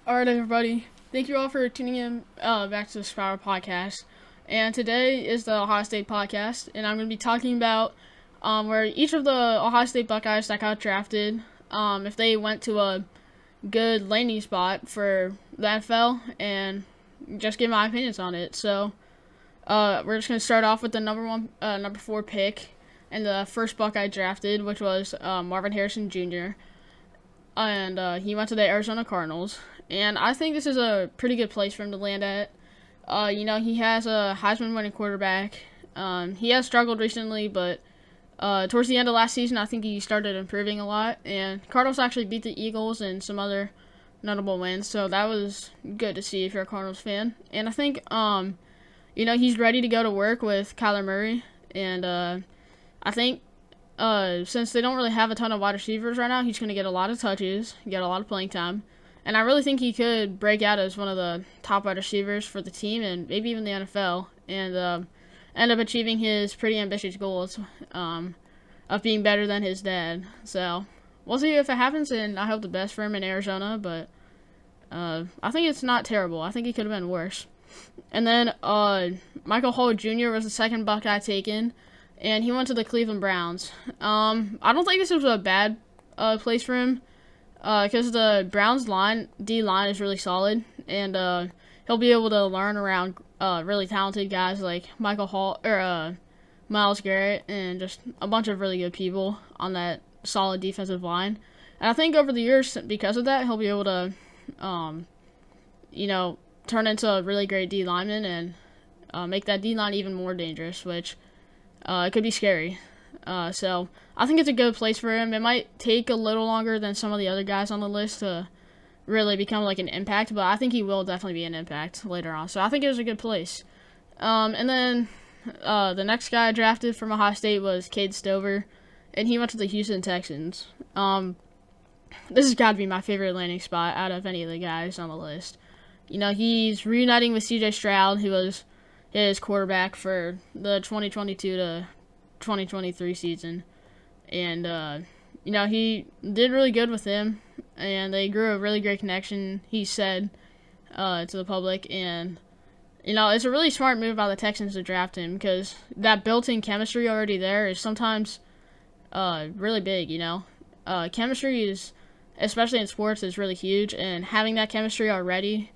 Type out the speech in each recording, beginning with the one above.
All right, everybody. Thank you all for tuning in back to the Sprout podcast. And today is the Ohio State podcast, and I'm going to be talking about where each of the Ohio State Buckeyes that got drafted, if they went to a good landing spot for the NFL, and just give my opinions on it. So we're just going to start off with the number 4 pick, and the first Buckeye drafted, which was Marvin Harrison Jr., and he went to the Arizona Cardinals. And I think this is a pretty good place for him to land at. He has a Heisman-winning quarterback. He has struggled recently, but towards the end of last season, I think he started improving a lot. And Cardinals actually beat the Eagles and some other notable wins, so that was good to see if you're a Cardinals fan. And I think, he's ready to go to work with Kyler Murray. And I think since they don't really have a ton of wide receivers right now, he's going to get a lot of touches, get a lot of playing time. And I really think he could break out as one of the top wide receivers for the team and maybe even the NFL, and end up achieving his pretty ambitious goals of being better than his dad. So we'll see if it happens, and I hope the best for him in Arizona, but I think it's not terrible. I think he could have been worse. And then Michael Hall Jr. was the second Buckeye taken, and he went to the Cleveland Browns. I don't think this was a bad place for him. Because the Browns D line is really solid, and he'll be able to learn around really talented guys like Michael Hall or Myles Garrett, and just a bunch of really good people on that solid defensive line. And I think over the years, because of that, he'll be able to, turn into a really great D lineman and make that D line even more dangerous, which it could be scary. So I think it's a good place for him. It might take a little longer than some of the other guys on the list to really become like an impact, but I think he will definitely be an impact later on. So I think it was a good place. And then the next guy drafted from Ohio State was Cade Stover, and he went to the Houston Texans. This has got to be my favorite landing spot out of any of the guys on the list. He's reuniting with C.J. Stroud, who was his quarterback for the 2022 to 2023 season, and he did really good with him, and they grew a really great connection, he said to the public. And it's a really smart move by the Texans to draft him, because that built-in chemistry already there is sometimes really big. Chemistry is, especially in sports, is really huge, and having that chemistry already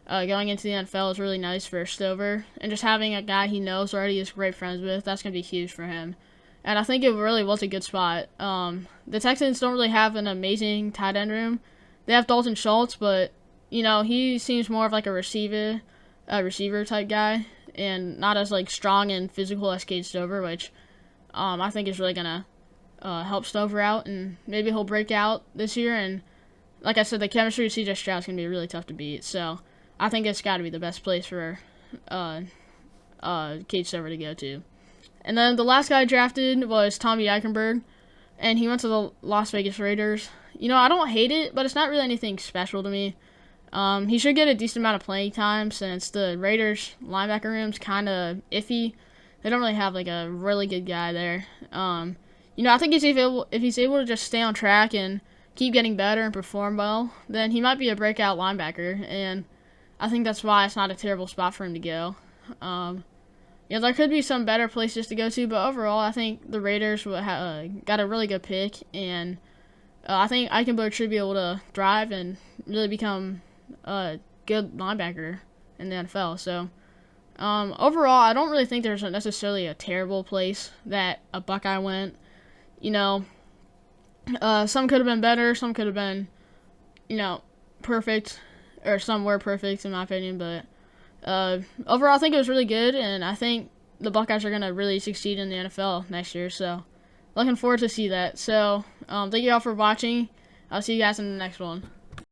going into the NFL is really nice for Stover, and just having a guy he knows already is great friends with, that's going to be huge for him. And I think it really was a good spot. The Texans don't really have an amazing tight end room. They have Dalton Schultz, but he seems more of like a receiver type guy, and not as like strong and physical as Cade Stover, which I think is really gonna help Stover out, and maybe he'll break out this year. And like I said, the chemistry with C.J. Stroud is gonna be really tough to beat. So I think it's got to be the best place for Cade Stover to go to. And then the last guy drafted was Tommy Eichenberg, and he went to the Las Vegas Raiders. I don't hate it, but it's not really anything special to me. He should get a decent amount of playing time, since the Raiders linebacker room's kind of iffy. They don't really have like a really good guy there. I think if he's able to just stay on track and keep getting better and perform well, then he might be a breakout linebacker, and I think that's why it's not a terrible spot for him to go. There could be some better places to go to, but overall, I think the Raiders got a really good pick, and I think Eichenberg should be able to thrive and really become a good linebacker in the NFL. So overall, I don't really think there's necessarily a terrible place that a Buckeye went. Some could have been better, some could have been, perfect, or some were perfect in my opinion, but overall I think it was really good, and I think the Buckeyes are going to really succeed in the NFL next year, so looking forward to see that. So thank you all for watching. I'll see you guys in the next one.